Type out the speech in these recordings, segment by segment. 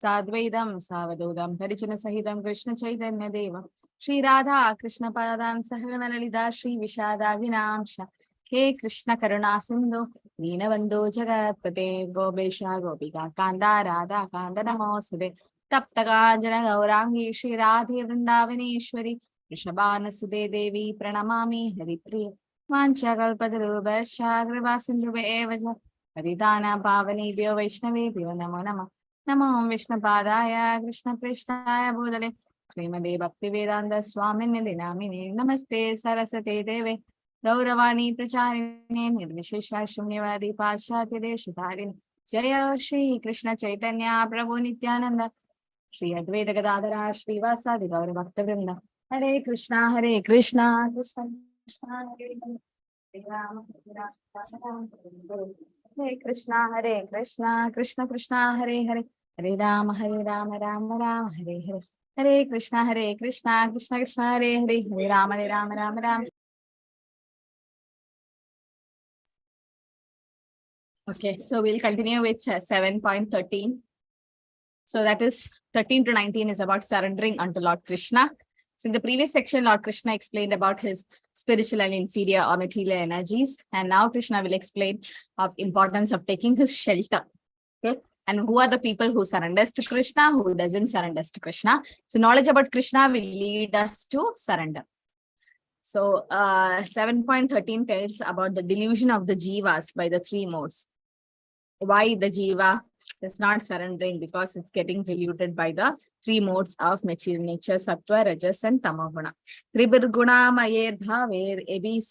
Sadvaidam Savadodam Parijana Sahidam Krishna Chaitanya Deva Shri Radha Krishna Padam Sahagana Lalita Shri Vishada Vinamsha He Krishna Karuna Sindhu Deenabandhu Jagatpate Gopesha Gopika Kanda Radha Kanda Namosade Taptaga Jana Gaurangi Shri Radhe Vrindavaneshwari Rishabhana Sude Devi Pranamami Haripriya Vanchakalpatarubhasya Kripasindhube Evaja Paritana Pavanebhyo Vaishnavebhyo Namo Namah Namo Vishnu Padaya Krishna Krishnaya Bhudale Srimade Bhakti Vedanta Swamini Dinamini Namaste Saraswate Deve Gauravani Pracharine Nirvishesha Shunyavadi Pashati Deshitarin Jaya Shri Krishna Chaitanya Prabhu Nityananda Shri Advaita Gadadhara Shri Vasadi Gaura Bhakta Vrinda Hare Krishna Krishna Krishna Hare Rama Hare Krishna Krishna Krishna Hare Hare Hare Rama Rama Rama Hare Hare Hare Krishna Krishna Krishna Hare Hare Hare Rama Rama. Okay, so we'll continue with 7.13. So that is 13 to 19 is about surrendering unto Lord Krishna. So in the previous section, Lord Krishna explained about his spiritual and inferior or material energies. And now Krishna will explain of importance of taking his shelter. Okay. And who are the people who surrenders to Krishna, who doesn't surrender to Krishna. So knowledge about Krishna will lead us to surrender. So 7.13 tells about the delusion of the jivas by the three modes. Why the jiva is not surrendering? Because it's getting diluted by the three modes of material nature, sattva, rajas, and tamoguna. Tribirguna mayer bhaver ebi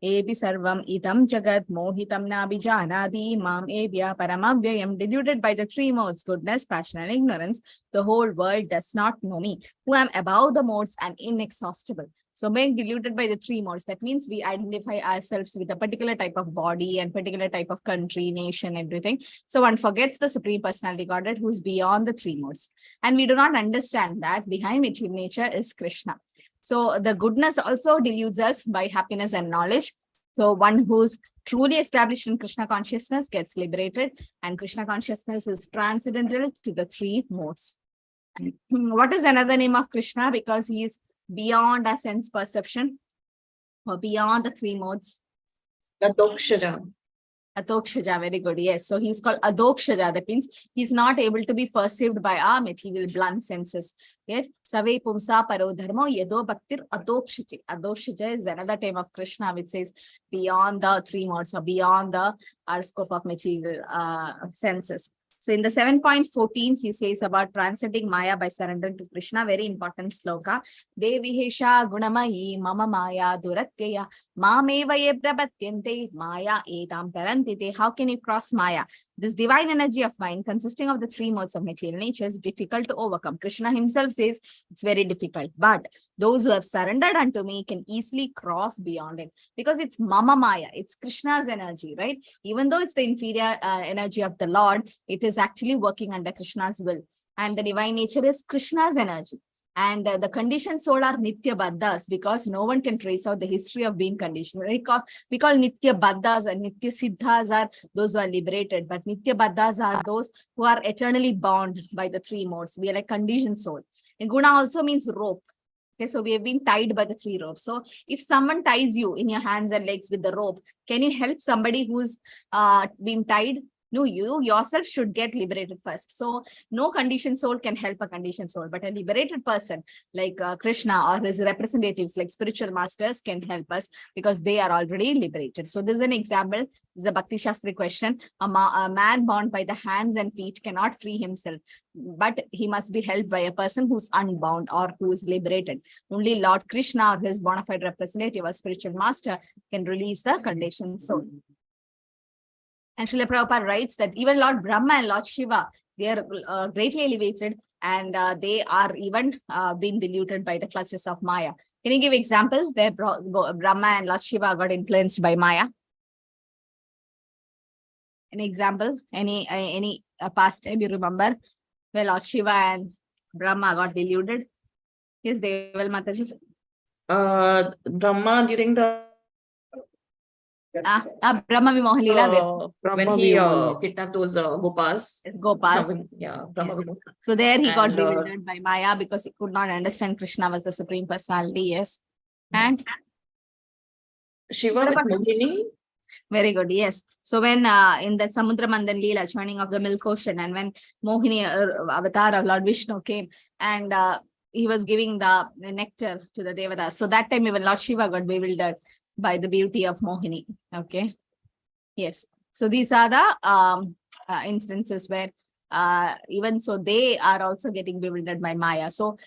sarvam idam jagat mohitam nabijanadi mam ebya paramavyayam. Diluted by the three modes, goodness, passion, and ignorance, the whole world does not know me, who am above the modes and inexhaustible. So being diluted by the three modes, that means we identify ourselves with a particular type of body and particular type of country, nation, everything. So one forgets the Supreme Personality Godhead who's beyond the three modes. And we do not understand that behind material nature is Krishna. So the goodness also deludes us by happiness and knowledge. So one who's truly established in Krishna consciousness gets liberated, and Krishna consciousness is transcendental to the three modes. And what is another name of Krishna? Because he is beyond our sense perception or beyond the three modes. Adokshaja. Adokshaja, very good. Yes. So he's called Adokshaja. That means he's not able to be perceived by our material blunt senses. Yes. Save pumsa paro dharmo yedo bhaktir adokshaja. Adokshaja is another term of Krishna which says beyond the three modes or beyond our scope of material senses. So in the 7.14, he says about transcending Maya by surrendering to Krishna. Very important sloka. Devihesha gunamayi mama maya duratyaya mameva ye prabhatyante maya etam tarantite. How can you cross Maya? This divine energy of mind consisting of the three modes of material nature is difficult to overcome. Krishna himself says it's very difficult. But those who have surrendered unto me can easily cross beyond it. Because it's mama maya. It's Krishna's energy, right? Even though it's the inferior energy of the Lord, it is actually working under Krishna's will. And the divine nature is Krishna's energy. And the conditioned soul are Nitya Baddhas because no one can trace out the history of being conditioned. We call Nitya Baddhas and Nitya Siddhas are those who are liberated. But Nitya Baddhas are those who are eternally bound by the three modes. We are like conditioned soul. And Guna also means rope. Okay, so we have been tied by the three ropes. So if someone ties you in your hands and legs with the rope, can you help somebody who's been tied? No, you yourself should get liberated first. So no conditioned soul can help a conditioned soul, but a liberated person like Krishna or his representatives like spiritual masters can help us because they are already liberated. So this is an example. This is a Bhakti Shastri question. A man bound by the hands and feet cannot free himself, but he must be helped by a person who's unbound or who is liberated. Only Lord Krishna or his bona fide representative or spiritual master can release the conditioned soul. And Srila Prabhupada writes that even Lord Brahma and Lord Shiva, they are greatly elevated and they are even being diluted by the clutches of Maya. Can you give example where Brahma and Lord Shiva got influenced by Maya? Any example? Any past time you remember where Lord Shiva and Brahma got deluded? Yes, Deval Mataji. Brahma during the Brahma Vimohan Leela, When he kidnapped those Gopas. Gopas. Brahma Yes. Vimohan. So there he got And, bewildered by Maya because he could not understand Krishna was the Supreme Personality. Yes. And Shiva with Mohini. very good. Yes. So when in the Samudra Mandan Leela, churning of the milk ocean, and when Mohini, avatar of Lord Vishnu, came and he was giving the nectar to the Devatas. So that time even Lord Shiva got bewildered by the beauty of Mohini. Okay. Yes. So these are the instances where even so they are also getting bewildered by Maya. So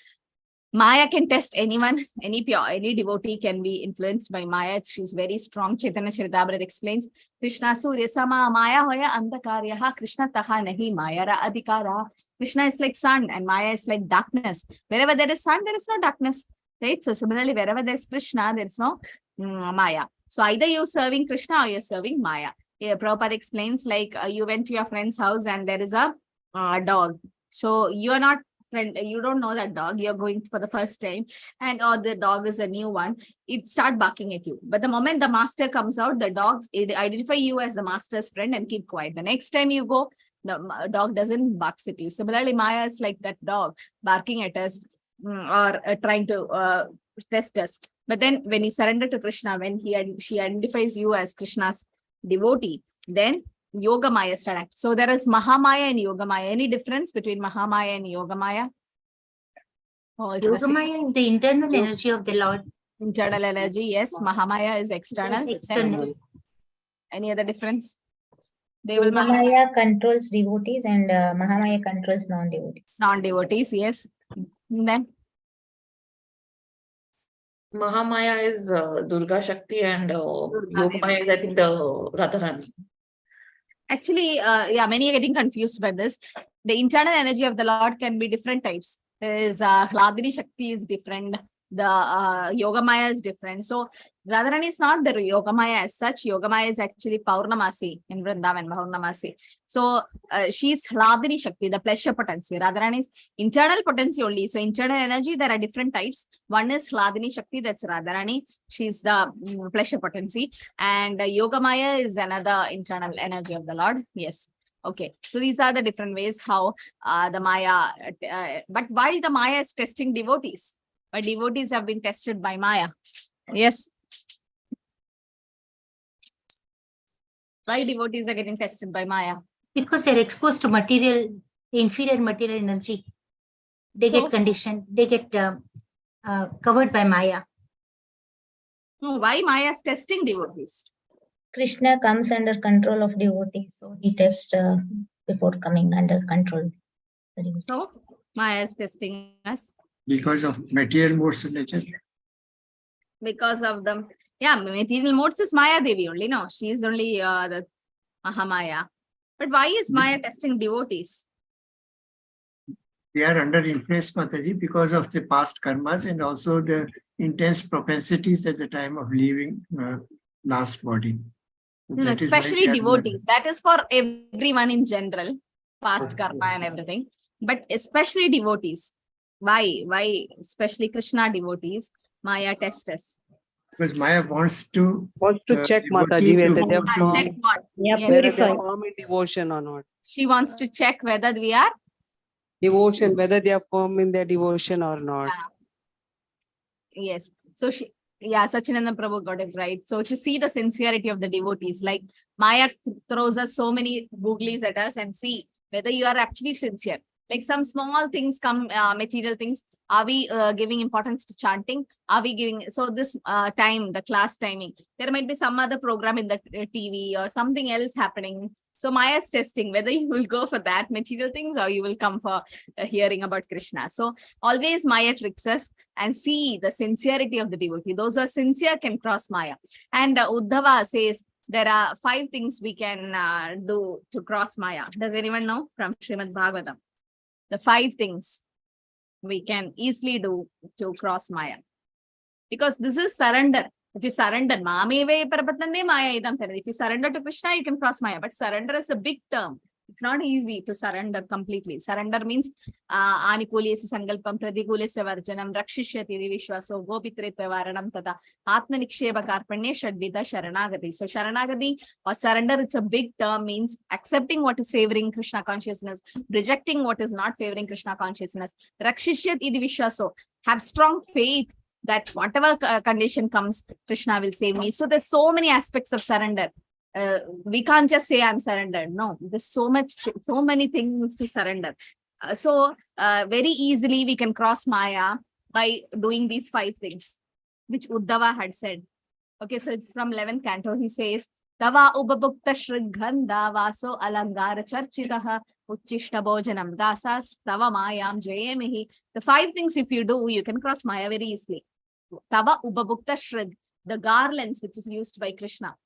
Maya can test anyone, any devotee can be influenced by Maya. She's very strong. Chaitanya Charitamrita explains, Krishna Surya Sama Maya Hoya Andakaryaha Krishna Taha Nahi Mayara Adhikara. Krishna is like sun and Maya is like darkness. Wherever there is sun, there is no darkness. Right? So similarly, wherever there is Krishna, there is no Maya. So either you're serving Krishna or you're serving Maya. Yeah, Prabhupada explains like you went to your friend's house and there is a dog. So you are not you don't know that dog, you're going for the first time, and or the dog is a new one, it start barking at you. But the moment the master comes out, the dogs identify you as the master's friend and keep quiet. The next time you go, the dog doesn't bark at you. Similarly, Maya is like that dog barking at us or trying to test us. But then when you surrender to Krishna, when she identifies you as Krishna's devotee, then Yoga Maya start acting. So there is Mahamaya and Yoga Maya. Any difference between Mahamaya and Yoga Maya? Yoga Maya is the internal energy of the Lord. Internal energy, yes. Mahamaya is external. External. Any other difference? Yoga Maya controls devotees and Mahamaya controls non-devotees. Non-devotees, yes. And then Mahamaya is Durga Shakti and Yoga Maya is, I think, the Radharani. Actually, yeah, many are getting confused by this. The internal energy of the Lord can be different types. There is Hladini Shakti is different. The Yoga Maya is different. So Radharani is not the Yoga Maya as such. Yoga Maya is actually Paurnamasi in Vrindavan, Paurnamasi. So she's Hladini Shakti, the pleasure potency. Radharani is internal potency only. So internal energy, there are different types. One is Hladini Shakti, that's Radharani. She's the pleasure potency. And Yoga Maya is another internal energy of the Lord. Yes. Okay. So these are the different ways how the Maya, but why the Maya is testing devotees? Why devotees have been tested by Maya? Yes. Why devotees are getting tested by Maya? Because they're exposed to material, inferior material energy. They get conditioned, they get covered by Maya. Why Maya is testing devotees? Krishna comes under control of devotees, so he tests before coming under control. So Maya is testing us. Because of material modes of nature. Because of them. Yeah, material modes is Maya Devi only. No, she is only the Mahamaya. But why is Maya testing devotees? They are under influence, Mataji, because of the past karmas and also the intense propensities at the time of leaving last body. No, especially devotees. That is for everyone in general, past karma and everything. But especially devotees. Why especially Krishna devotees, Maya tests us? Because Maya wants to check Mataji whether they are check what? whether they are firm in devotion or not. She wants to check whether we are Devotion, whether they are firm in their devotion or not. Yes. So she, yeah, Sachinandan Prabhu got it right. So to see the sincerity of the devotees, like Maya throws us so many googlies at us and see whether you are actually sincere. Like some small things come, material things. Are we giving importance to chanting? Are we giving, so this time, the class timing, there might be some other program in the TV or something else happening. So Maya is testing whether you will go for that material things or you will come for hearing about Krishna. So always Maya tricks us and see the sincerity of the devotee. Those who are sincere can cross Maya. And Uddhava says there are 5 things we can do to cross Maya. Does anyone know from Srimad Bhagavatam? The 5 things we can easily do to cross Maya. Because this is surrender. If you surrender, if you surrender to Krishna, you can cross Maya. But surrender is a big term. It's not easy to surrender completely. Surrender means Anukulesya sankalpam pratikulesya varjanam rakshishyati vishwaso gopitreta varanam tada atma niksheba karpanye shadvida sharanagati. So sharanagati or surrender, it's a big term, means accepting what is favoring Krishna consciousness, rejecting what is not favoring Krishna consciousness. Rakshishyati vishwaso, have strong faith that whatever condition comes, Krishna will save me. So there's so many aspects of surrender. We can't just say I'm surrendered. No, there's so many things to surrender. Very easily we can cross Maya by doing these 5 things, which Uddhava had said. Okay, so it's from 11th canto. He says, Tava ubabukta shrigganda vaso alangara charchitaha uchishta bhojanam dasas tava mayam jayemihi. The 5 things, if you do, you can cross Maya very easily. Tava ubabukta shrig, the garlands which is used by Krishna.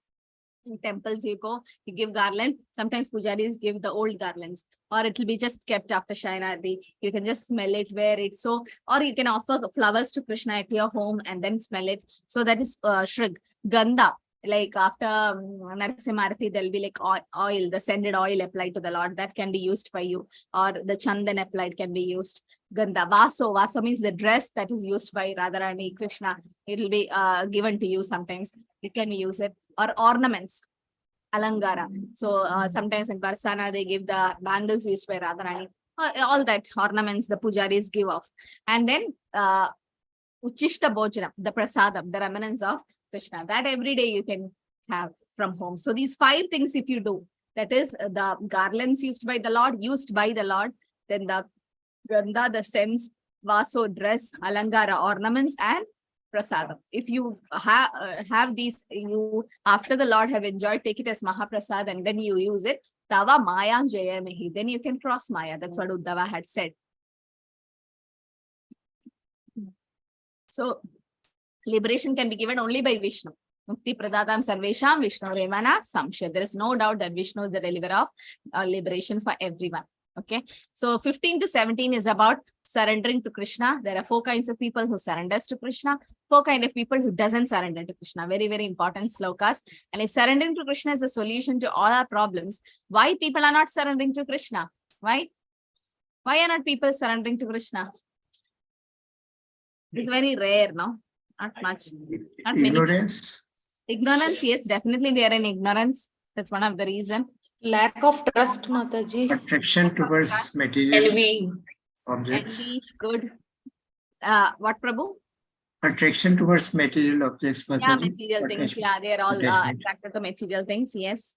In temples you go, you give garland. Sometimes pujaris give the old garlands, or it will be just kept after Shainardi. You can just smell it, wear it. So, or you can offer flowers to Krishna at your home and then smell it. So that is shrig. Ganda, like after Narasimha, there'll be like oil, the scented oil applied to the Lord, that can be used by you, or the chandan applied can be used. Ganda. Vaso means the dress that is used by Radharani, Krishna. It will be given to you sometimes. You can use it. Or ornaments, alangara. So sometimes in Barsana they give the bangles used by Radharani. All that ornaments the pujaris give off. And then Uchishta Bhojanam, the prasadam, the remnants of Krishna. That every day you can have from home. So these 5 things if you do, that is the garlands used by the Lord, then the gandha, the scents, vaso, dress, alangara, ornaments, and prasadam. If you have these, you after the Lord have enjoyed, take it as Mahaprasad and then you use it. Tava Mayam Jayamehi. Then you can cross Maya. That's what Uddhava had said. So liberation can be given only by Vishnu. Mukti Pradatam Sarvesham Vishnu Remana Samshya. There is no doubt that Vishnu is the deliverer of liberation for everyone. Okay, so 15 to 17 is about surrendering to Krishna. There are 4 kinds of people who surrenders to Krishna, 4 kinds of people who doesn't surrender to Krishna. Very, very important slokas. And if surrendering to Krishna is a solution to all our problems, why people are not surrendering to Krishna? Why are not people surrendering to Krishna? It's very rare, no? Not much. Not Ignorance. Many. Ignorance, yes, definitely they are in ignorance. That's one of the reasons. Lack of trust, Mataji. Attraction towards material Envy. objects. Envy is good. What, Prabhu? Attraction towards material objects. Yeah, Mataji. material things. Yeah, they are all Attachment. attracted to material things. Yes.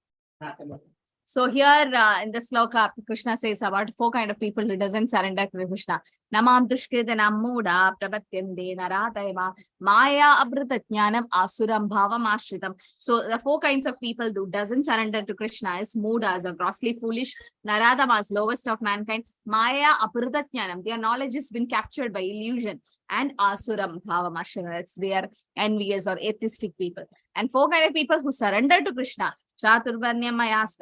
So here in the sloka, Krishna says about 4 kind of people who doesn't surrender to Krishna. Namam dushkridanam muda pravatyande naratayama maya abhritatnyanam asuram bhavam ashritam. So the 4 kinds of people who doesn't surrender to Krishna is mudas, are grossly foolish, naradamas, lowest of mankind, maya abhritatnyanam, their knowledge has been captured by illusion, and asuram bhavam ashritam, that's they are envious or atheistic people. And 4 kind of people who surrender to Krishna. Chaturvarnyamayas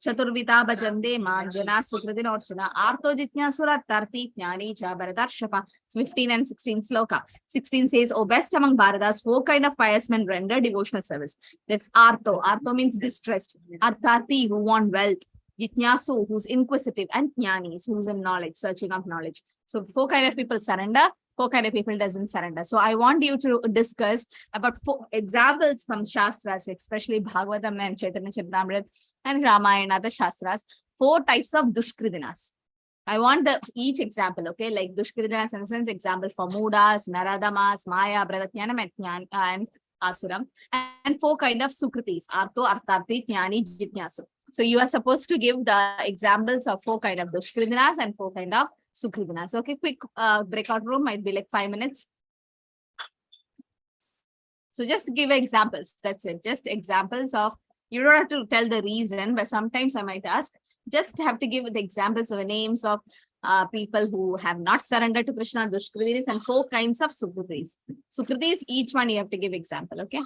Chaturvita bhajande manjana sukridinochana arto jitnyasura tarti jnani cha bharatarshapa. 15 and 16 sloka. 16 says, O best among Bharatas, 4 kind of pious men render devotional service. That's arto. Arto means distressed. Artarti, who want wealth. Jitnyasu, who's inquisitive. And jnanis, who's in knowledge, searching of knowledge. So 4 kind of people surrender. 4 kind of people doesn't surrender. So I want you to discuss about 4 examples from Shastras, especially Bhagavatam and Chaitanya Charitamrita and Ramayana, the Shastras, 4 types of Dushkridinas. I want each example, okay, like Dushkridinas in the sense, example for Mudas, Naradamas, Maya, Bradatnyanam, and Asuram, and 4 kind of Sukritis, Arto, Artarti, Jnani, Jitnyasu. So you are supposed to give the examples of 4 kind of Dushkridinas and 4 kind of Sukridinas. Okay, quick breakout room, might be like 5 minutes. So just give examples. That's it. Just examples of, you don't have to tell the reason, but sometimes I might ask, just have to give the examples of the names of people who have not surrendered to Krishna, Dushkritis, and 4 kinds of Sukritis. Sukritis, each one you have to give example, okay?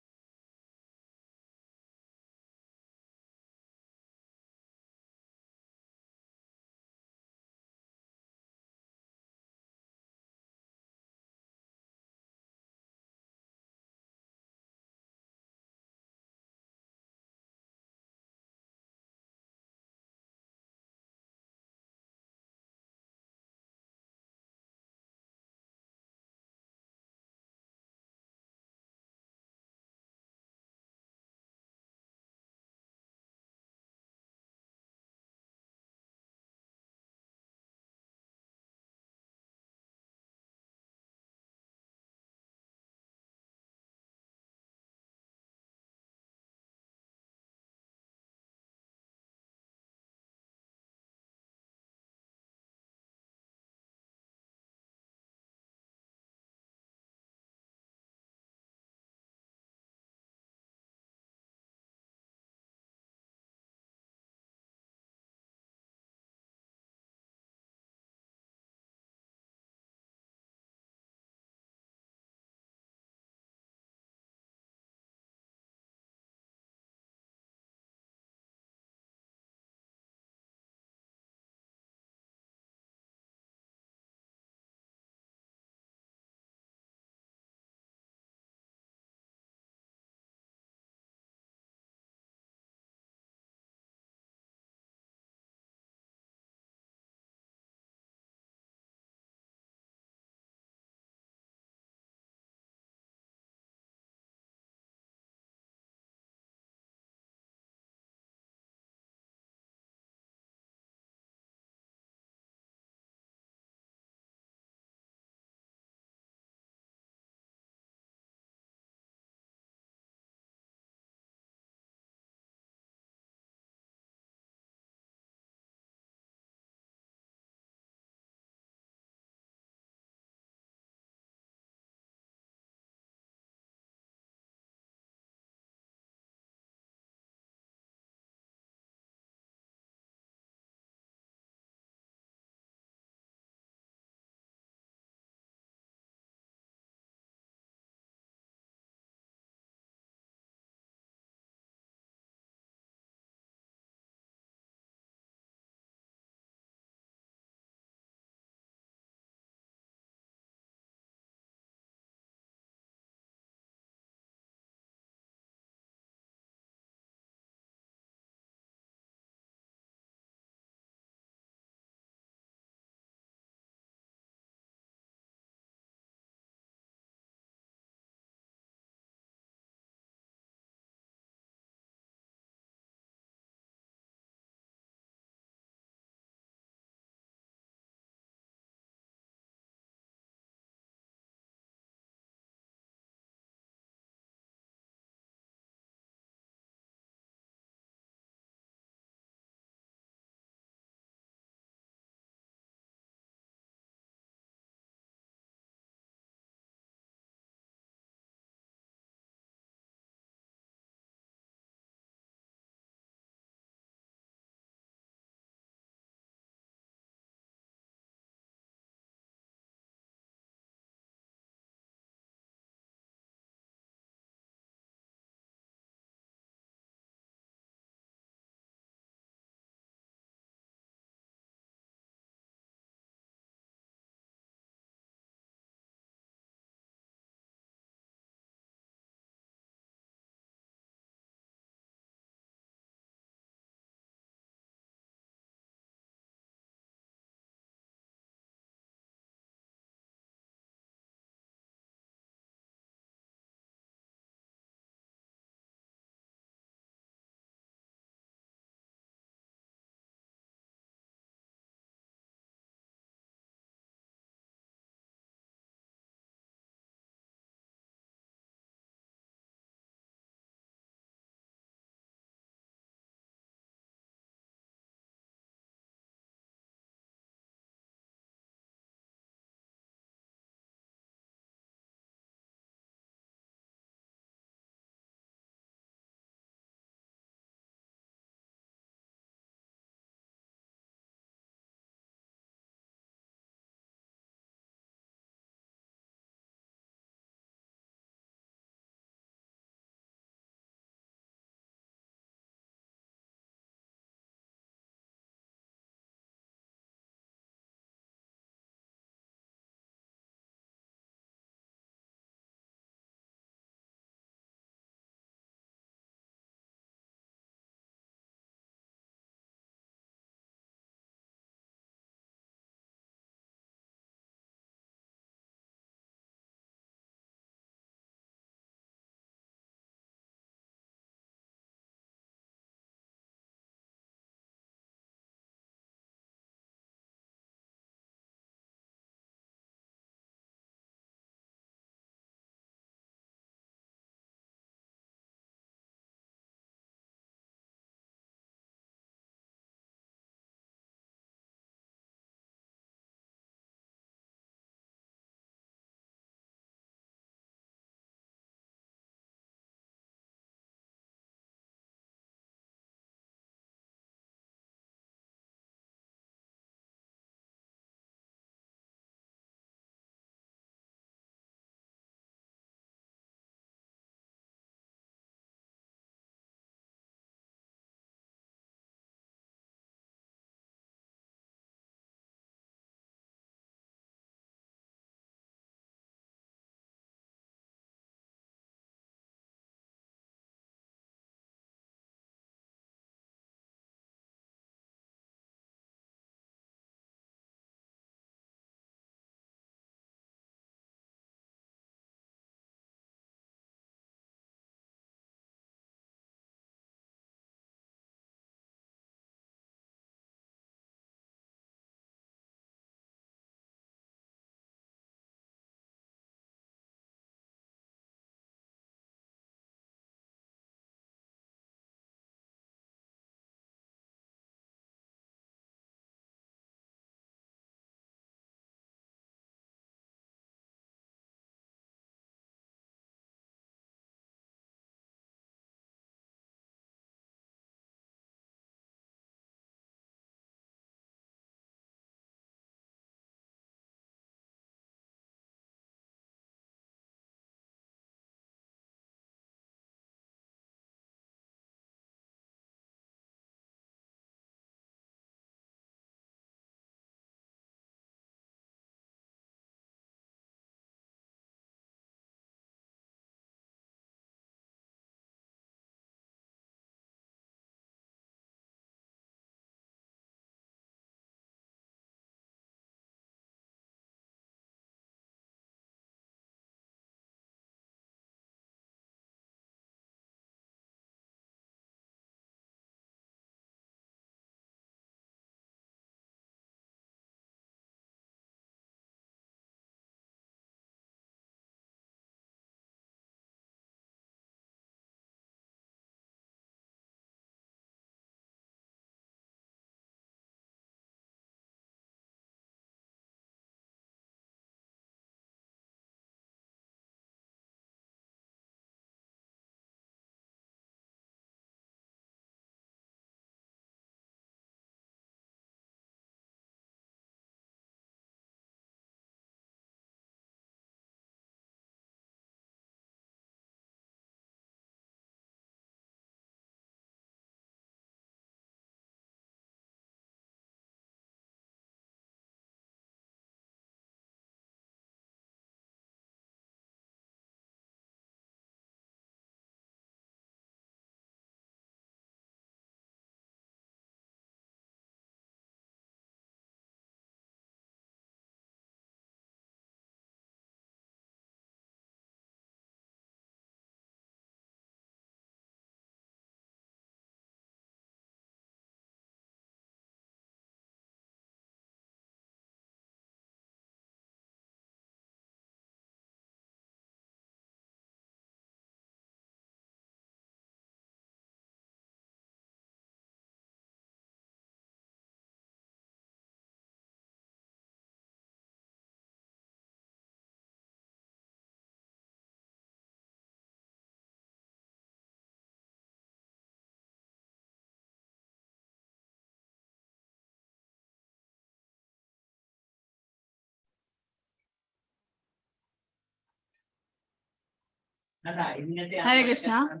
Hare Krishna.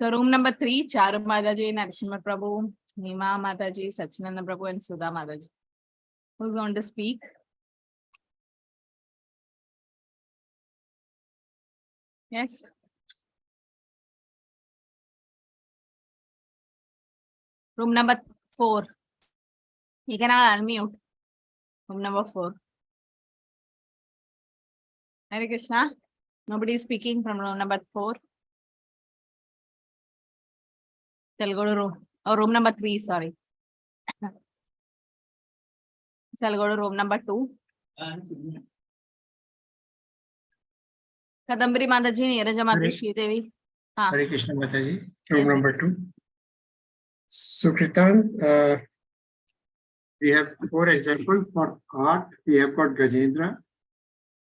So room number 3, Charu Mataji, Narasimha Prabhu, Nima Mataji, Sachinanda Prabhu, and Sudha Mataji. Who's going to speak? Yes. Room number 4. You can unmute. Room number 4. Hare Krishna. Nobody is speaking from room number 4. Shall go to room. Oh, room number 3, sorry. Shall go to room number 2. Kadambari Mataji, Neeraja Mataji, Devi. Hare Krishna Mataji, Yes. room number 2. Sukritan, we have 4 examples for art. We have got Gajendra,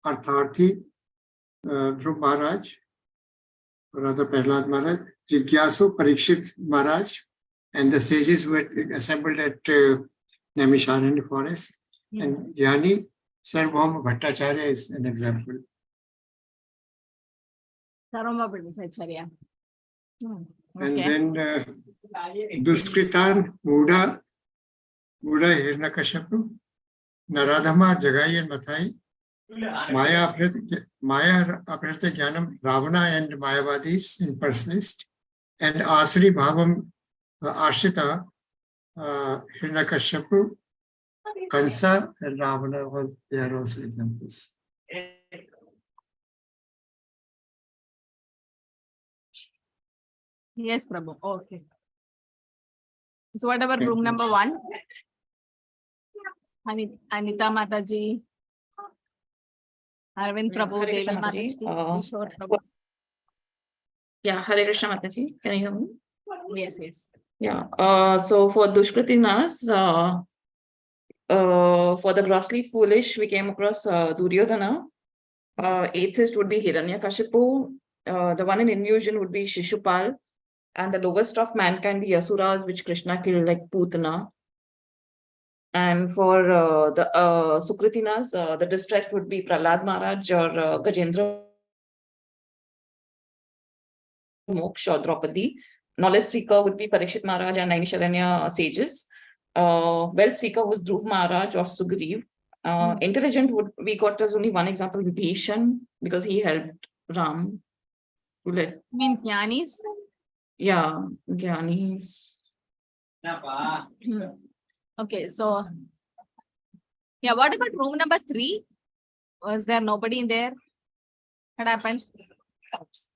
Artharthi, Dhruv Maharaj, rather Prahlad Maharaj, Jigyasu, Parikshit Maharaj, and the sages who had assembled at Naimisharanya forest. And Jnani Sarvabhauma Bhattacharya is an example. Sarvabhauma Bhattacharya. And Okay. then Duskritan, Buddha Hiranyakashipu, Naradhama, Jagai and Mathai, Maya Aprita Jnanam, Ravana and Mayavadis impersonalist, and Asuri Bhavam Ashita, Hiranyakashipu, Kansa and Ravana, they are also examples. Yes, Prabhu. Okay. So what about room number 1? Anita Mataji, Arvind Yeah, Prabhu, Hare Devi Krishna Mataji. Mataji, Kishore Prabhu. Yeah, Hare Krishna Mataji. Can you hear me? Yes, yes. Yeah. So for Dushkritinas, for the grossly foolish, we came across Duryodhana. Atheist would be Hiranyakashipu. The one in illusion would be Shishupal. And the lowest of mankind, the Asuras, which Krishna killed, like Putana. And for the Sukritinas, the distressed would be Prahlad Maharaj or Gajendra Moksha or Draupadi. Knowledge seeker would be Parikshit Maharaj and Naimisharanya sages. Wealth seeker was Dhruv Maharaj or Sugriv. Intelligent would we got as only one example, Vibhishan, because he helped Ram to let. You mean Jnanis? Yeah, Gyanis. Okay, so yeah, what about room number 3? Was there nobody in there? What happened? Oops.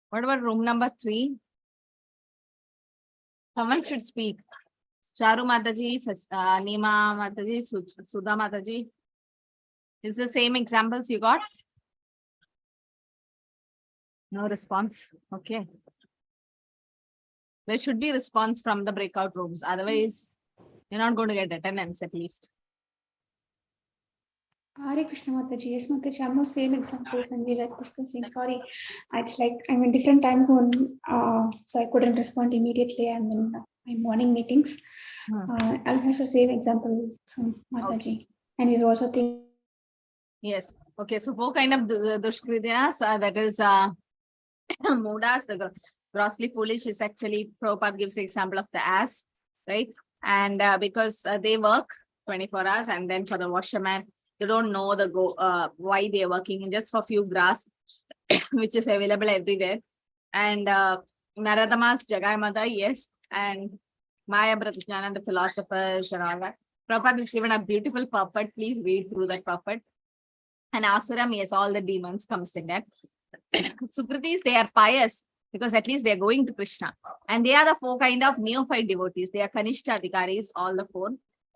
What about room number 3? Someone should speak. Charu Mataji, Nima Mataji, Sudha Mataji. Is the same examples you got? No response. Okay. There should be response from the breakout rooms. Otherwise, you're not going to get attendance at least. Hare Krishna Mataji, yes Mataji, I'm not same examples and we like discussing. Sorry, it's like I'm in different time zone, so I couldn't respond immediately. I'm in my morning meetings. I'll have the same example, so Mataji, Okay. and we also think. Yes. Okay. So 4 kind of dushkritas, that is Mudas, the grossly foolish is actually, Prabhupada gives the example of the ass, right? And because they work 24 hours and then for the washerman, they don't know the why they're working just for few grass, which is available everywhere. And Naradama's Jagai Mata, yes. And Maya Bratjnana, the philosophers and all that. Prabhupada has given a beautiful puppet. Please read through that puppet. And Asuram, yes, all the demons comes in there. Sukritis, they are pious because at least they are going to Krishna. And they are the 4 kind of neophyte devotees. They are Kanishta Adhikaris, all the 4.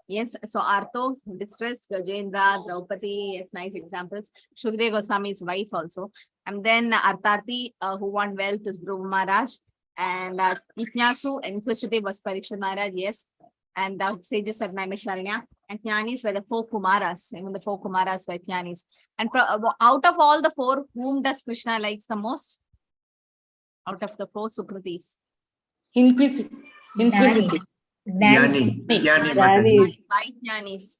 Yes, so Artho, distress, Gajendra, Draupadi, yes, nice examples. Shukdev Goswami's wife also. And then Artharthi, who want wealth, is Dhruv Maharaj. And Jitnyasu, inquisitive, was Parikshit Maharaj, yes. And the sages of Naimisharanya. And Jnanis were the 4 Kumaras. Even the 4 Kumaras were Jnanis. And out of all the 4, whom does Krishna likes the most? Out of the 4 Sukritis. Inquisitive. Jnani. Jnani Mataji. Why Jnanis?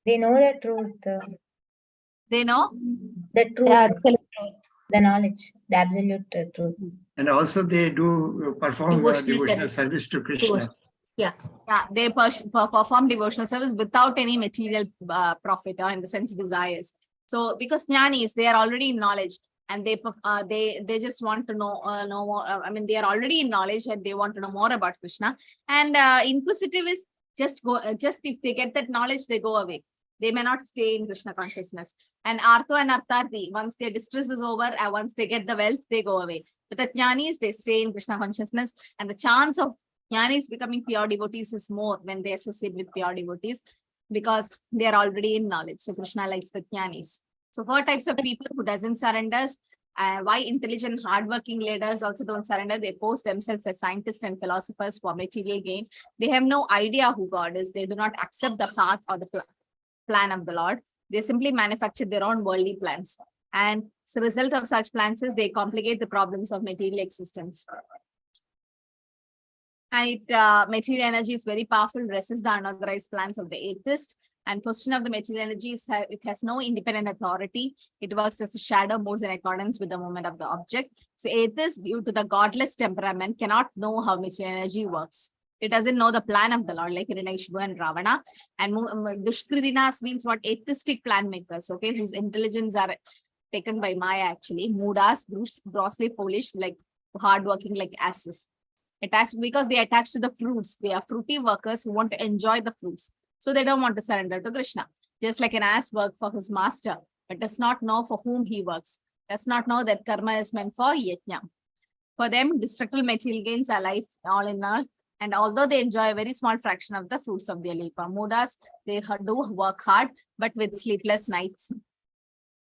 They know the truth, They know the truth, absolute the knowledge, the absolute truth. And also they do perform devotional service to Krishna. yeah, they perform devotional service without any material profit or in the sense desires. So because jnanis, they are already in knowledge and they just want to know more. I mean, they are already in knowledge and they want to know more about Krishna. And inquisitive is just if they get that knowledge, they go away. They may not stay in Krishna consciousness. And Artho and Artharthi, once their distress is over, once they get the wealth, they go away. But the jnanis, they stay in Krishna consciousness, and the chance of jnanis becoming pure devotees is more when they associate with pure devotees because they are already in knowledge. So Krishna likes the jnanis. So 4 types of people who doesn't surrender. Why intelligent, hardworking leaders also don't surrender. They pose themselves as scientists and philosophers for material gain. They have no idea who God is. They do not accept the path or the plan of the Lord. They simply manufacture their own worldly plans. And as a result of such plans is they complicate the problems of material existence. And material energy is very powerful, resists the unauthorized plans of the atheist. And position of the material energy is it has no independent authority. It works as a shadow, moves in accordance with the movement of the object. So atheists, due to the godless temperament, cannot know how material energy works. It doesn't know the plan of the Lord, like Hiranyakashipu and Ravana. And Dushkritinas means what? Atheistic plan makers, okay, whose intelligence are taken by Maya actually. Mudas, grossly foolish, like hardworking, like asses. Attached because they attach to the fruits. They are fruity workers who want to enjoy the fruits. So they don't want to surrender to Krishna. Just like an ass works for his master, but does not know for whom he works. Does not know that karma is meant for yajna. For them, destructible material gains are life all in all. And although they enjoy a very small fraction of the fruits of their labor, Mudas, they do work hard, but with sleepless nights.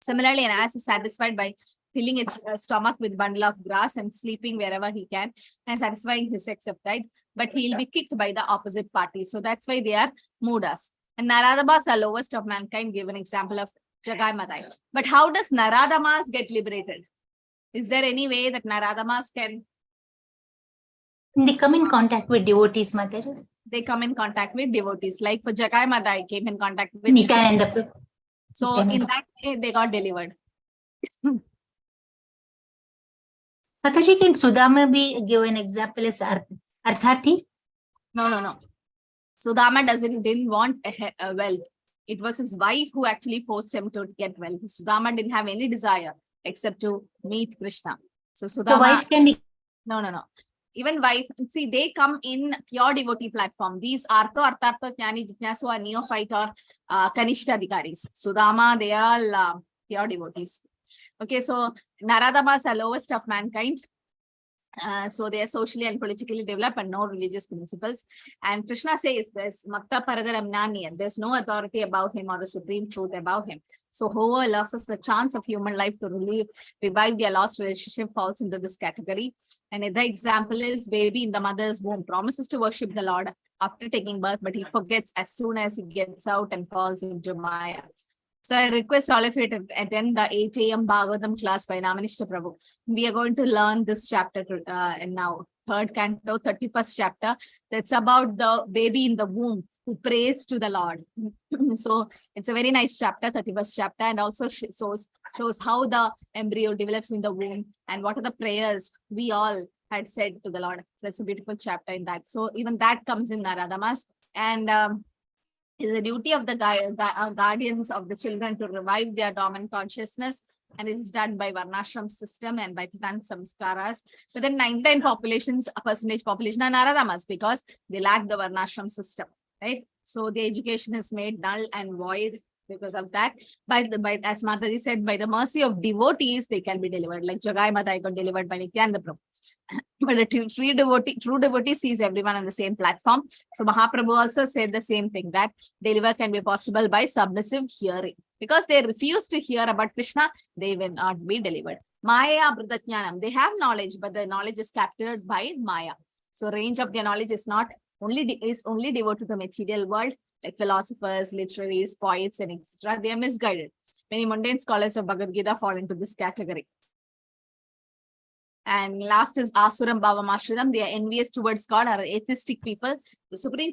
Similarly, an ass is satisfied by filling its stomach with bundle of grass and sleeping wherever he can and satisfying his sex appetite, but he'll be kicked by the opposite party. So that's why they are Mudas. And Naradamas are lowest of mankind, give an example of Jagai Madai. But how does Naradamas get liberated? Is there any way that Naradamas can? They come in contact with devotees, Mother. They come in contact with devotees. Like for Jagai Madai came in contact with Nityananda. So in that way, they got delivered. Mataji, can Sudama be give an example as Artharthi? No. Sudama didn't want a wealth. It was his wife who actually forced him to get wealth. Sudama didn't have any desire except to meet Krishna. So Sudama. The wife can be. No. Even wife, see, they come in pure devotee platform. These Artho, Arthartho, Jnani, Jitnyasu are neophyte or Kanishta Adhikaris. Sudama, they are all pure devotees. Okay, so Naradamas are lowest of mankind. So they are socially and politically developed and no religious principles. And Krishna says there's Matta Paradaram Naniyan. There's no authority above him or the supreme truth above him. So whoever loses the chance of human life to revive their lost relationship falls into this category. And the example is baby in the mother's womb promises to worship the Lord after taking birth, but he forgets as soon as he gets out and falls into Maya. So I request all of you to attend the 8 a.m. Bhagavatam class by Namanishta Prabhu. We are going to learn this chapter now, 3rd canto, 31st chapter. That's about the baby in the womb who prays to the Lord. So it's a very nice chapter, 31st chapter, and also shows how the embryo develops in the womb and what are the prayers we all had said to the Lord. So it's a beautiful chapter in that. So even that comes in Naradamas. And it is the duty of the guardians of the children to revive their dormant consciousness, and it is done by Varnashram system and by Titan Samskaras. So then 99% population are Naradamas because they lack the Varnashram system, right? So the education is made null and void because of that. By as Mataji said, by the mercy of devotees, they can be delivered. Like Jagai Madai got delivered by Nityananda Prabhu. But a true devotee sees everyone on the same platform. So Mahaprabhu also said the same thing, that deliver can be possible by submissive hearing. Because they refuse to hear about Krishna, they will not be delivered. Maya Brudhatnyanam, they have knowledge, but the knowledge is captured by Maya. So range of their knowledge is not only devoted to the material world, like philosophers, literaries, poets, and etc. They are misguided. Many mundane scholars of Bhagavad Gita fall into this category. And last is Asuram Bhavam Ashridam. They are envious towards God, are atheistic people. The Supreme,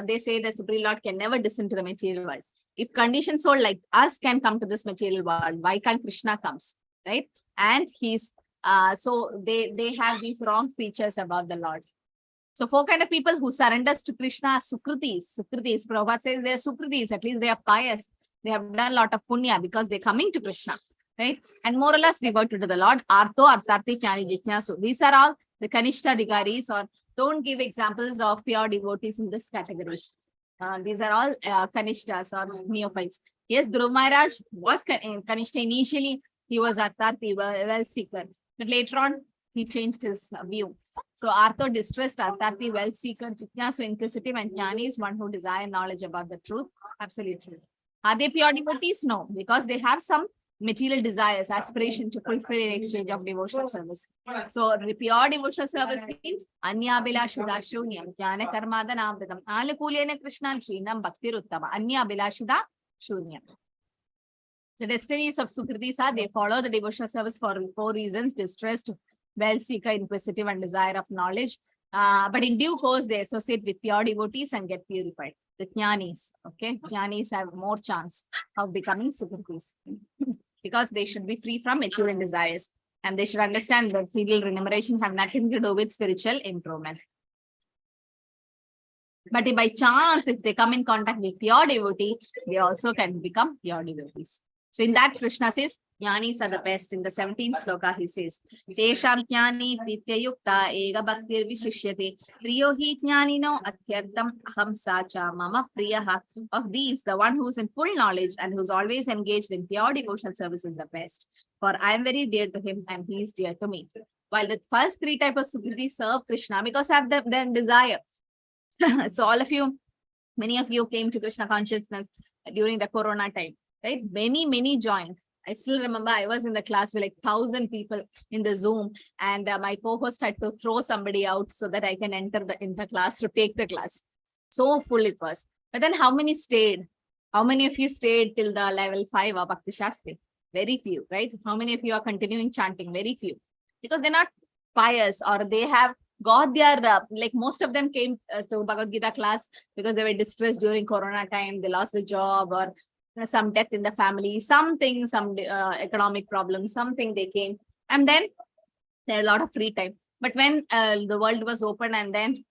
they say the Supreme Lord can never descend to the material world. If conditioned soul like us can come to this material world, why can't Krishna comes, right? And he's so they have these wrong features about the Lord. So 4 kind of people who surrenders to Krishna, Sukritis. Prabhupada says they're Sukritis, at least they are pious. They have done a lot of punya because they're coming to Krishna, right? And more or less devoted to the Lord. Artho, Artharthi, Jnani, Jitnyasu. These are all the Kanishta Adhikaris, or don't give examples of pure devotees in this categories. These are all Kanishtas or neophytes. Yes, Dhruv Maharaj was Kanishta initially. He was Artharthi, well seeker. But later on, he changed his view. So Artho distressed, Artharthi well seeker, Jitnyasu inquisitive, and Jnani is one who desire knowledge about the truth. Absolutely. Are they pure devotees? No, because they have some material desires, aspiration to fulfill in exchange of devotional service. So pure devotional service means Anya Bilashida Shunyam, Jnana Karmadana Amritam, Alakulena Krishna Srinam Bhakti Ruttama, Anya Bilashida Shunyam. The destinies of Sukritis are they follow the devotional service for 4 reasons: distressed, well seeker, inquisitive, and desire of knowledge. But in due course, they associate with pure devotees and get purified. The Jnanis, okay? Jnanis have more chance of becoming Sukritis because they should be free from material desires, and they should understand that material remuneration have nothing to do with spiritual improvement. But if by chance, if they come in contact with pure devotee, they also can become pure devotees. So in that, Krishna says, Jnanis are the best. In the 17th sloka, he says, Tesham Jnani Nityayukta Ega Bhaktir Vishishyate Priyo Hi Jnanino Atyartam Aham Sacha Mama Priyaha. Of these, the one who's in full knowledge and who's always engaged in pure devotional service is the best. For I am very dear to him and he is dear to me. While the first 3 types of Sukritis serve Krishna because they have their desire. So all of you, many of you came to Krishna consciousness during the Corona time. Right? Many joined. I still remember I was in the class with like 1,000 people in the Zoom, and my co-host had to throw somebody out so that I can enter the class to take the class. So full it was. But then how many stayed? How many of you stayed till the level 5 of Bhakti Shastri? Very few, right? How many of you are continuing chanting? Very few. Because they're not pious, or they have got their, like most of them came to Bhagavad Gita class because they were distressed during Corona time. They lost the job, or some death in the family, something, some economic problems, something they came. And then there are a lot of free time. But when the world was open and then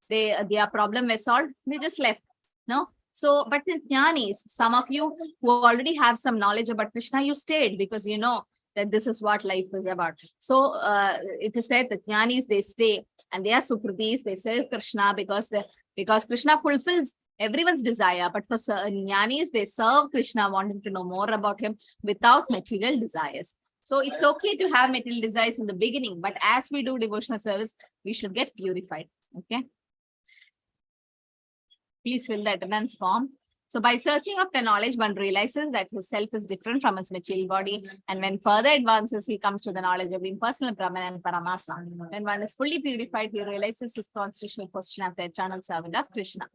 their problem was solved, they just left. No? So, but the Jnanis, some of you who already have some knowledge about Krishna, you stayed because you know that this is what life is about. So it is said that Jnanis, they stay and they are Sukritis, they serve Krishna because Krishna fulfills everyone's desire. But for Jnanis, they serve Krishna, wanting to know more about him without material desires. So it's okay to have material desires in the beginning, but as we do devotional service, we should get purified. Okay. Please fill the attendance form. So by searching after knowledge, one realizes that his self is different from his material body. And when further advances, he comes to the knowledge of the impersonal Brahman and Paramatma. When one is fully purified, he realizes his constitutional position of the eternal servant of Krishna.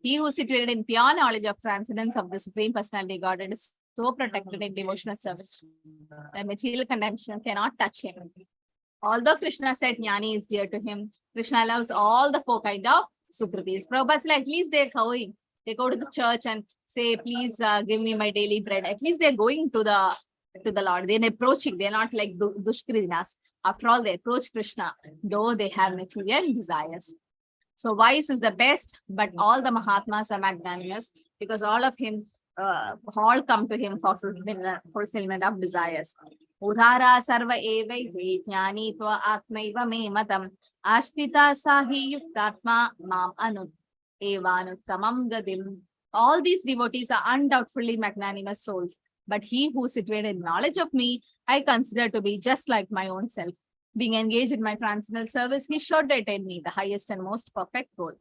He who is situated in pure knowledge of transcendence of the Supreme Personality Godhead is so protected in devotional service that material contamination cannot touch him. Although Krishna said Jnani is dear to him, Krishna loves all the 4 kind of Sukritis. Prabhupada said at least they're going. They go to the church and say, please give me my daily bread. At least they're going to the Lord. They're approaching. They're not like Dushkrinas. After all, they approach Krishna, though they have material desires. So wise is the best, but all the Mahatmas are magnanimous because all of him, all come to him for fulfillment of desires. Udhara sarva eva jnani tva atmaiva me matam ashtita sahi yuktatma mam anut evanuttamam gadim. All these devotees are undoubtedly magnanimous souls, but he who is situated in knowledge of me, I consider to be just like my own self. Being engaged in my transcendental service, he should attain me, the highest and most perfect goal.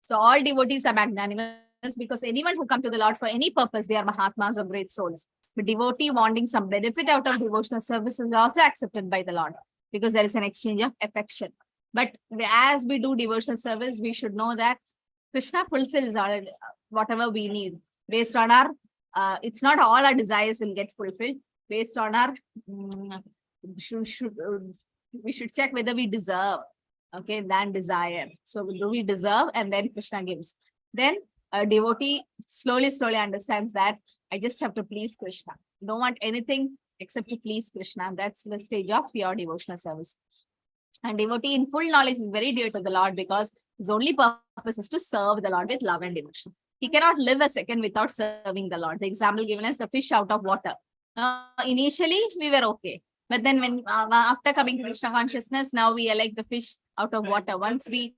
So all devotees are magnanimous because anyone who come to the Lord for any purpose, they are Mahatmas or great souls. But devotee wanting some benefit out of devotional service is also accepted by the Lord because there is an exchange of affection. But as we do devotional service, we should know that Krishna fulfills our whatever we need based on our, it's not all our desires will get fulfilled based on our, we should check whether we deserve, okay, than desire. So do we deserve, and then Krishna gives. Then a devotee slowly understands that I just have to please Krishna. Don't want anything except to please Krishna. That's the stage of pure devotional service. And devotee in full knowledge is very dear to the Lord because his only purpose is to serve the Lord with love and devotion. He cannot live a second without serving the Lord. The example given is the fish out of water. Initially, we were okay. But then when after coming to Krishna consciousness, now we are like the fish out of water. Once we,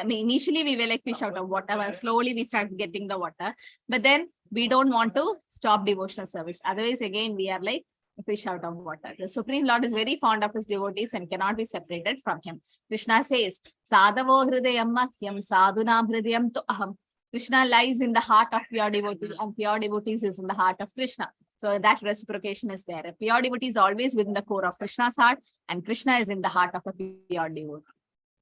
initially we were like fish out of water, but slowly we start getting the water. But then we don't want to stop devotional service. Otherwise, again, we are like a fish out of water. The Supreme Lord is very fond of his devotees and cannot be separated from him. Krishna says, Sadhavo hridayam mahyam sadhunam hridayam tu aham. Krishna lies in the heart of pure devotee and pure devotees is in the heart of Krishna. So that reciprocation is there. A pure devotee is always within the core of Krishna's heart and Krishna is in the heart of a pure devotee.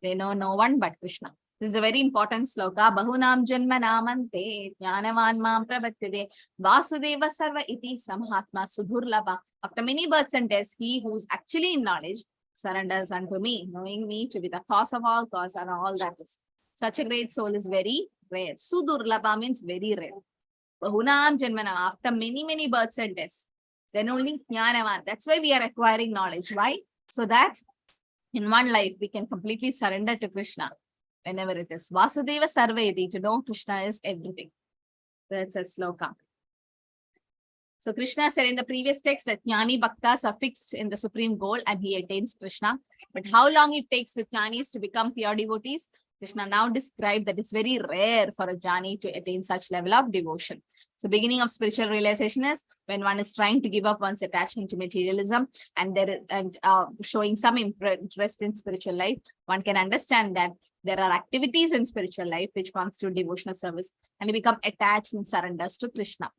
They know no one but Krishna. This is a very important sloka. Bahunam janma namante jnanavan mam pravatide vasudeva sarva iti samhatma sudhurlabha. After many births and deaths, he who is actually in knowledge surrenders unto me, knowing me to be the cause of all cause and all that is. Such a great soul is very rare. Sudurlabha means very rare. Bahunam janmana, after many births and deaths, then only jnanavan. That's why we are acquiring knowledge. Why? So that in one life we can completely surrender to Krishna whenever it is. Vasudeva sarvedi, to know Krishna is everything. That's a sloka. So Krishna said in the previous text that Jnani Bhaktas are fixed in the supreme goal and he attains Krishna. But how long it takes with Jnanis to become pure devotees? Krishna now described that it's very rare for a Jnani to attain such level of devotion. So beginning of spiritual realization is when one is trying to give up one's attachment to materialism and showing some interest in spiritual life, one can understand that there are activities in spiritual life which constitute devotional service and become attached and surrenders to Krishna.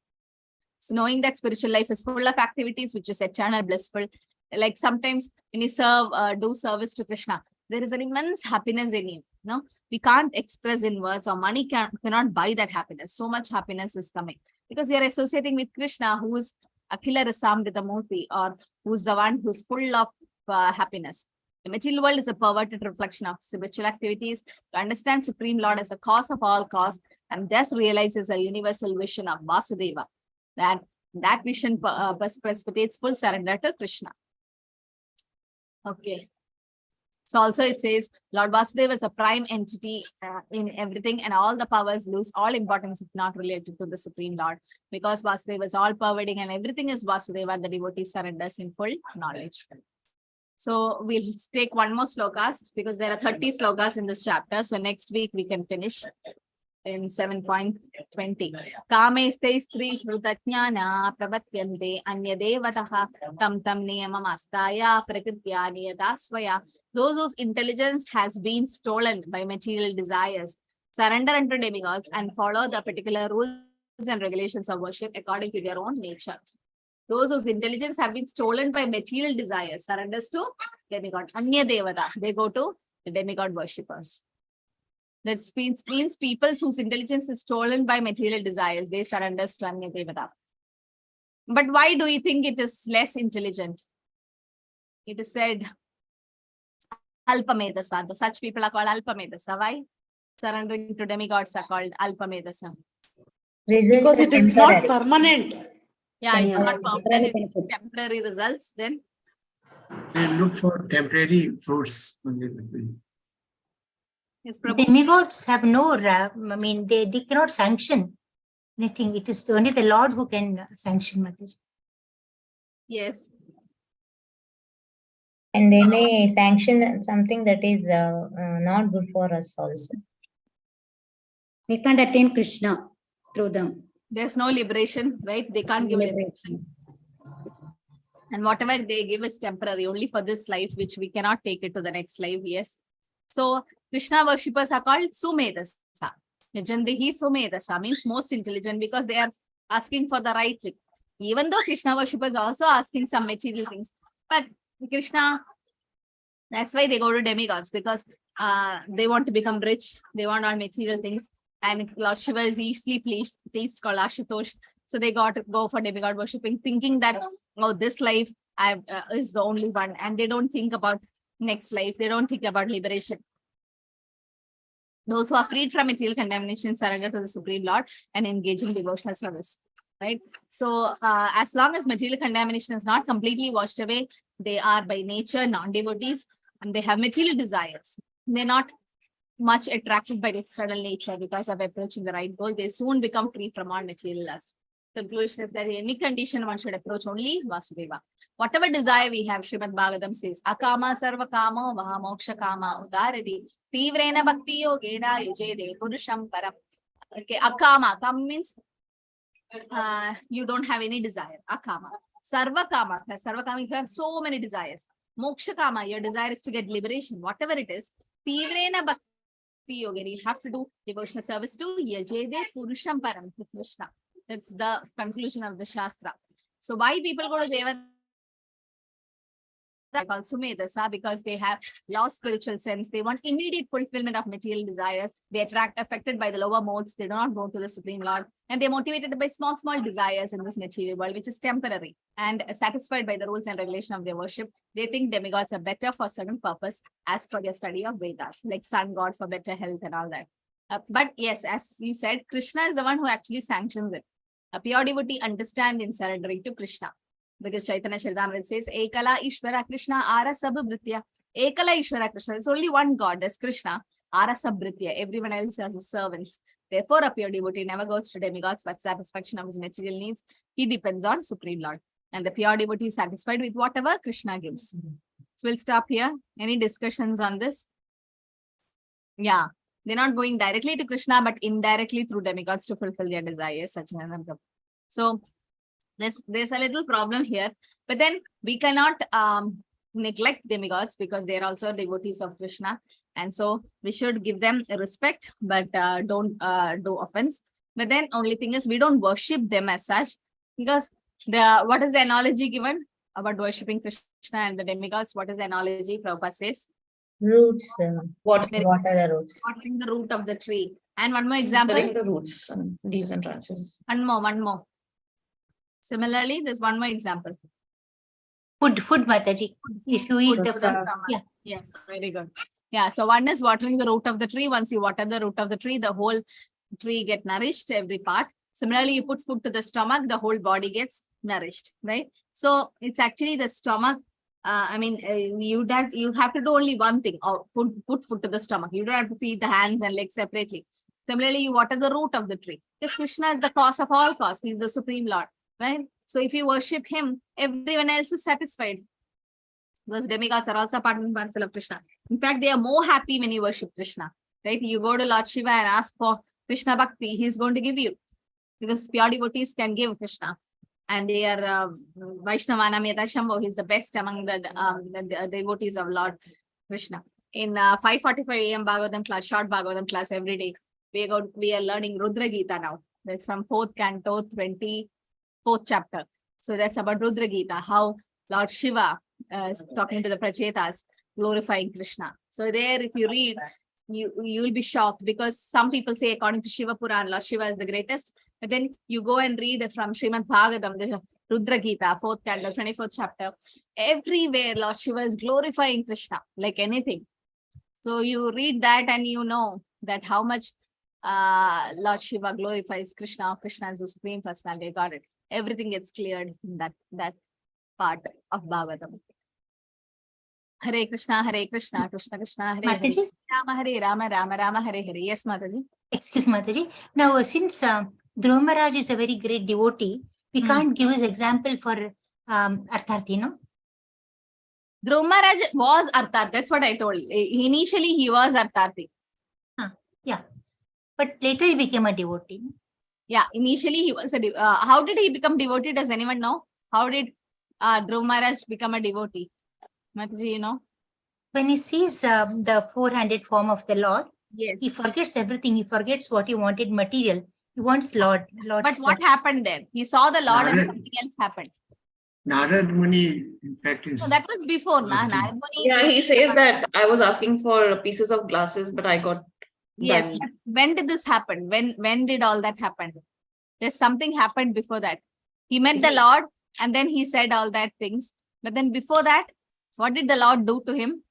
So knowing that spiritual life is full of activities which is eternal, blissful, like sometimes when you serve, do service to Krishna, there is an immense happiness in you. No, we can't express in words, or money cannot buy that happiness. So much happiness is coming because we are associating with Krishna, who is Akhila Rasamrita Murti, or who's the one who's full of happiness. The material world is a perverted reflection of spiritual activities. To understand Supreme Lord as the cause of all cause and thus realizes a universal vision of Vasudeva. That vision precipitates full surrender to Krishna. Okay. So also it says, Lord Vasudeva is a prime entity in everything and all the powers lose all importance if not related to the Supreme Lord. Because Vasudeva is all pervading and everything is Vasudeva, the devotee surrenders in full knowledge. So we'll take one more slokas because there are 30 slokas in this chapter. So next week we can finish in 7.20. Kameste stri hrutatjnana pravatyante anyadevataha tam niyamam astaya prakritya niyadasvaya. Those whose intelligence has been stolen by material desires, surrender unto demigods and follow the particular rules and regulations of worship according to their own nature. Those whose intelligence have been stolen by material desires, surrenders to demigod. Anya Devata, they go to the demigod worshippers. That means people whose intelligence is stolen by material desires, they surrenders to Anya Devata. But why do you think it is less intelligent? It is said, Alpamedasa. Such people are called Alpamedasa. Why? Surrendering to demigods are called Alpamedasa. Because it is not permanent. Yeah, it's not permanent, it's temporary results. Then They look for temporary fruits. yes, Prabhu. Demigods have no, they cannot sanction anything. It is only the Lord who can sanction, Mataji. Yes. And they may sanction something that is not good for us also. We can't attain Krishna through them. There's no liberation, right? They can't give liberation. And whatever they give is temporary, only for this life, which we cannot take it to the next life. Yes. So Krishna worshippers are called Sumedasa. Yajandehi Sumedasa means most intelligent because they are asking for the right thing. Even though Krishna worshippers are also asking some material things, but Krishna, that's why they go to demigods because they want to become rich. They want all material things. And Lord Shiva is easily pleased called Ashutosh. So they got to go for demigod worshipping, thinking that, oh, this life is the only one. And they don't think about next life. They don't think about liberation. Those who are freed from material contamination surrender to the Supreme Lord and engage in devotional service. Right? So as long as material contamination is not completely washed away, they are by nature non-devotees and they have material desires. They're not much attracted by the external nature because of approaching the right goal. They soon become free from all material lust. Conclusion is that in any condition one should approach only Vasudeva. Whatever desire we have, Srimad Bhagavatam says, Akama sarva kamo vaha moksha kama udaradi tivrena bhakti yogena yujede purusham param. Okay, akama. Kama means you don't have any desire. Akama. Sarva kama. Sarva kama, you have so many desires. Moksha kama, your desire is to get liberation. Whatever it is, tivrena bhakti yogena, you have to do devotional service to yajede purusham param, to Krishna. That's the conclusion of the Shastra. So why people go to Deva? Called Sumedasa, because they have lost spiritual sense. They want immediate fulfillment of material desires. They affected by the lower modes. They do not go to the Supreme Lord. And they're motivated by small desires in this material world, which is temporary, and satisfied by the rules and regulation of their worship. They think demigods are better for certain purpose as per their study of Vedas, like sun god for better health and all that. But yes, as you said, Krishna is the one who actually sanctions it. A pure devotee understands in surrendering to Krishna. Because Chaitanya Charitamrita says, Ekala Ishvara Krishna Ara Sabhritya. Ekala Ishvara Krishna. There's only one God, that's Krishna. Ara Sabhritya. Everyone else has his servants. Therefore, a pure devotee never goes to demigods for satisfaction of his material needs. He depends on Supreme Lord. And the pure devotee is satisfied with whatever Krishna gives. So we'll stop here. Any discussions on this? Yeah. They're not going directly to Krishna, but indirectly through demigods to fulfill their desires. Such another. So there's a little problem here, but then we cannot neglect demigods because they're also devotees of Krishna, and so we should give them respect, but don't do offense. But then only thing is we don't worship them as such, because what is the analogy given about worshipping Krishna and the demigods? What is the analogy Prabhupada says? Roots. What are the roots? Watering the root of the tree. And one more example. Cutting the roots and leaves and branches. One more. Similarly, there's one more example. Food, Mataji. If you eat the food. Yeah. Yes, very good. Yeah, so one is watering the root of the tree. Once you water the root of the tree, the whole tree get nourished, every part. Similarly, you put food to the stomach, the whole body gets nourished, right? So it's actually the stomach. You have to do only one thing, or put food to the stomach. You don't have to feed the hands and legs separately. Similarly, you water the root of the tree. Because Krishna is the cause of all cause. He is the Supreme Lord. Right? So if you worship him, everyone else is satisfied. Because demigods are also part and parcel of Krishna. In fact, they are more happy when you worship Krishna. Right? You go to Lord Shiva and ask for Krishna Bhakti, he's going to give you. Because pure devotees can give Krishna. And they are Vaishnavana Meta Shambho, he's the best among the devotees of Lord Krishna. In 5:45 AM Bhagavatam class, short Bhagavatam class every day, we are learning Rudra Gita now. That's from 4th canto, 24th chapter. So that's about Rudra Gita, how Lord Shiva is talking to the Prachetas, glorifying Krishna. So there, if you read, you will be shocked, because some people say according to Shiva Puran, Lord Shiva is the greatest. But then you go and read from Srimad Bhagavatam, the Rudra Gita, 4th canto, 24th chapter. Everywhere Lord Shiva is glorifying Krishna, like anything. So you read that and you know that how much Lord Shiva glorifies Krishna. Krishna is the Supreme Personality of Godhead. Everything gets cleared in that part of Bhagavatam. Hare Krishna, Krishna Krishna, Hare Hare. Rama Hare Rama, Rama Rama, Hare Hare. Yes, Mataji. Excuse Mataji. Now, since Dhruva Maharaj is a very great devotee, we can't give his example for Artharthi, no? Dhruva Maharaj was Artharthi. That's what I told. Initially, he was Artharthi. Yeah. But later he became a devotee. Yeah, initially he was a how did he become devotee? Does anyone know? How did Dhruva Maharaj become a devotee? Mataji, you know? When he sees the four-handed form of the Lord, yes, he forgets everything. He forgets what he wanted material. He wants Lord. But what happened there? He saw the Lord and something else happened. Narad Muni, in fact, is... No, that was before. Narad Muni. Yeah, he says that I was asking for pieces of glasses, but I got... Yes, but when did this happen? When did all that happen? There's something happened before that. He met the Lord and then he said all that things. But then before that, what did the Lord do to him?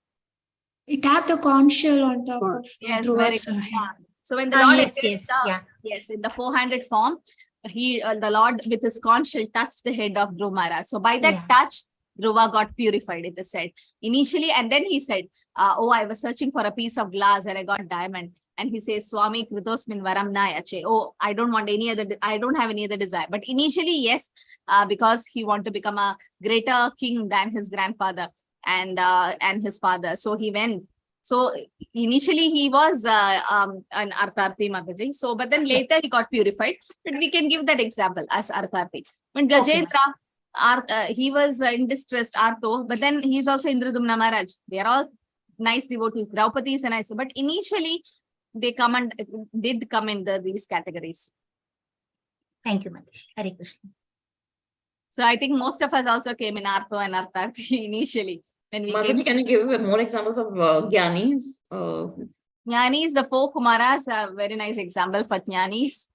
It have the conch shell on top of Yes, Dhruva's very good. head. Yeah. So when the Lord yes, appeared yes, in the- yeah. yes, in the 400 form, the Lord with his conch shell touched the head of Dhruva Maharaj. So by that Yeah. touch, Dhruva got purified, it is said. Initially, and then he said, oh, I was searching for a piece of glass and I got diamond. And he says, Swami Kritosmin Varam Nayache. Oh, I don't want any other, I don't have any other desire. But initially, yes, because he wanted to become a greater king than his grandfather and his father. So he went. So initially he was an Artharthi Mataji. So, but then later he got purified. But we can give that example as Artharthi. When Gajendra, he was in distress, Artho, but then he's also Indradumna Maharaj. They are all nice devotees. Draupadi is a nice, but initially they did come in these categories. Thank you, Mataji. Hare Krishna. So I think most of us also came in Artho and Artharthi initially. When we Mataji, can you give more examples of Gyanis? Jnanis, the four Kumaras are very nice example for Jnanis.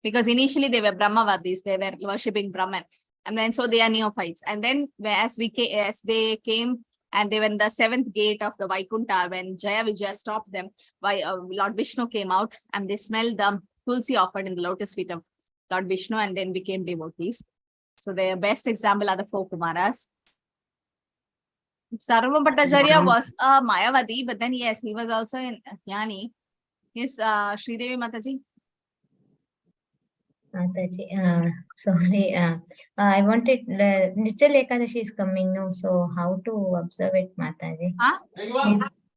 Because initially they were Brahmavadis, they were worshipping Brahman. And then so they are neophytes. And then as they came and they were in the 7th gate of the Vaikunta, when Jaya Vijaya stopped them, Lord Vishnu came out and they smelled the tulsi offered in the lotus feet of Lord Vishnu and then became devotees. So their best example are the four Kumaras. Sarva Bhattacharya was a Mayavadi, but then yes, he was also in Jnani. Yes, Sridevi Mataji. Mataji, sorry, I wanted, Nirjal Ekadashi is coming now, so how to observe it, Mataji?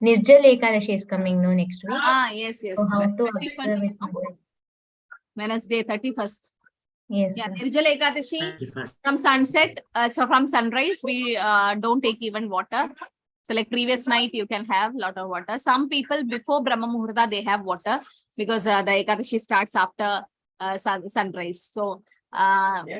Nirjal Ekadashi is coming now next week. Yes, yes. So how to 31st, observe it, Mataji? Wednesday, 31st. Yes. Yeah, sir. Nirjala Ekadashi, from sunset, so from sunrise, we don't take even water. So like previous night, you can have a lot of water. Some people before Brahma Muhurta, they have water because the Ekadashi starts after sunrise. So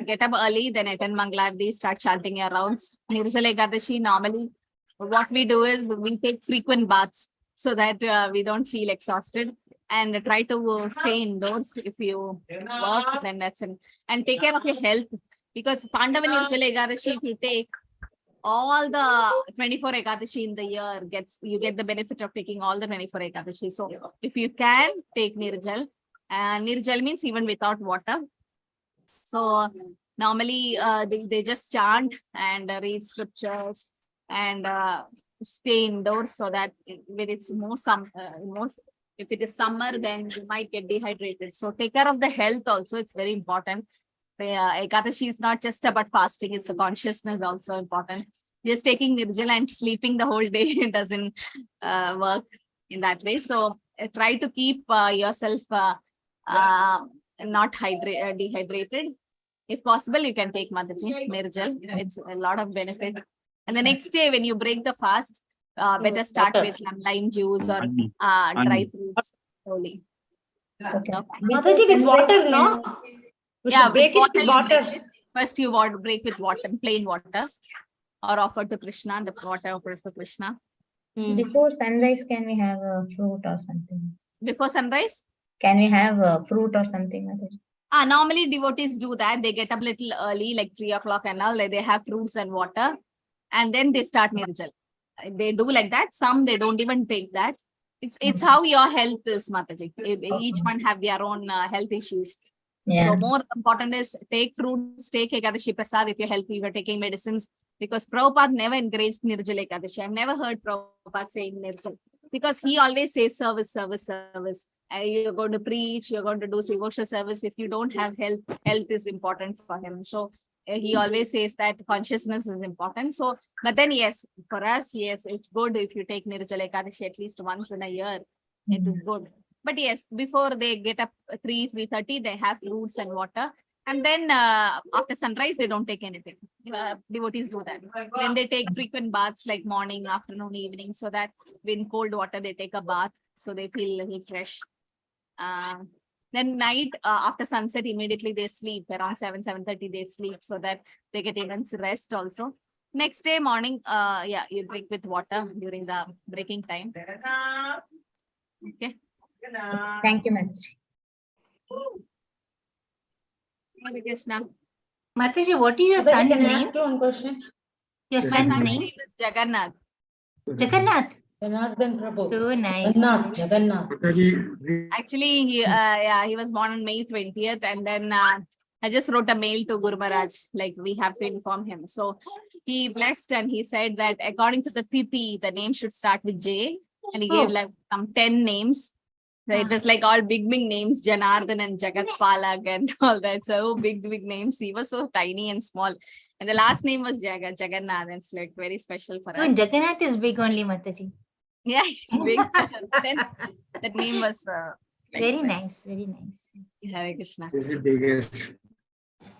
get up early, then attend Mangalarti, start chanting your rounds. Nirjala Ekadashi, normally what we do is we take frequent baths so that we don't feel exhausted. And try to stay indoors. If you work, then that's it. And take care of your health. Because Pandava Nirjala Ekadashi, if you take all the 24 Ekadashi in the year, you get the benefit of taking all the 24 Ekadashi. So if you can, take Nirjal. And Nirjal means even without water. So normally they just chant and read scriptures and stay indoors so that when it's if it is summer, then you might get dehydrated. So take care of the health also. It's very important. Ekadashi is not just about fasting. It's a consciousness also important. Just taking Nirjala and sleeping the whole day doesn't work in that way. So try to keep yourself not dehydrated. If possible, you can take Mataji, Nirjal. It's a lot of benefit. And the next day when you break the fast, better start with lime juice or dry fruits slowly. Okay. Mataji, with water, no? We should break it with water. First you break with water, plain water, or offer to Krishna, the water offered to Krishna. Before sunrise, can we have a fruit or something? Before sunrise? Can we have a fruit or something, Mataji? Normally devotees do that. They get up a little early, like 3 o'clock and all. They have fruits and water, and then they start Nirjal. They do like that. Some they don't even take that. It's how your health is, Mataji. Each one have their own health issues. Yeah. So more important is take fruits, take Ekadashi Prasad if you're healthy, you're taking medicines. Because Prabhupada never encouraged Nirjala Ekadashi. I've never heard Prabhupada saying Nirjal. Because he always says service, service, service. You're going to preach, you're going to do devotional service. If you don't have health, health is important for him. So he always says that consciousness is important. So, but then yes, for us, yes, it's good if you take Nirjala Ekadashi at least once in a year. It is good. But yes, before they get up 3:30, they have fruits and water. And then after sunrise, they don't take anything. Devotees do that. Then they take frequent baths like morning, afternoon, evening, so that in cold water, they take a bath. So they feel a little fresh. Then night after sunset, immediately they sleep. Around 7:30, they sleep so that they get immense rest also. Next day morning, you drink with water during the breaking time. Okay. Thank you, Mataji. Hare Krishna. Mataji, what is your Mataji, son's can I name? ask you one question? Your Yes, son's Son's name? name is Jagannath. Jagannath. Janardhan Prabhu. So nice. Jagannath. Mataji, Actually, he was born on May 20th, and then I just wrote a mail to Guru Maharaj, like we have to inform him. So he blessed and he said that according to the Tithi, the name should start with J, and he gave like some 10 names. So it was like all big names, Janardhan and Jagat Palak and all that. So big names. He was so tiny and small. And the last name was Jagannath. It's like very special for No, us. Jagannath is big only, Mataji. Yeah, it's big. Then that name was like Very that. nice, very nice. Hare Krishna. this is the biggest.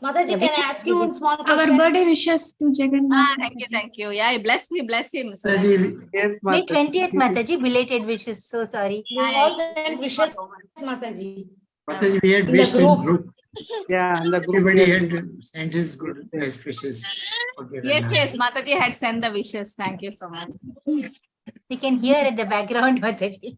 Mataji, can I ask you one small Our question? birthday wishes to Jagannath. Thank you. Yeah, bless him. So Mataji, Yes, May Mataji. 20th, Mataji, belated wishes. So sorry. We all send wishes, Mataji. Mataji, we had In the wished in group. group. Yeah, and the group. Everybody had sent his good best wishes. Okay, yes, Mataji had sent the wishes. Thank you so much. We can hear at the background, Mataji.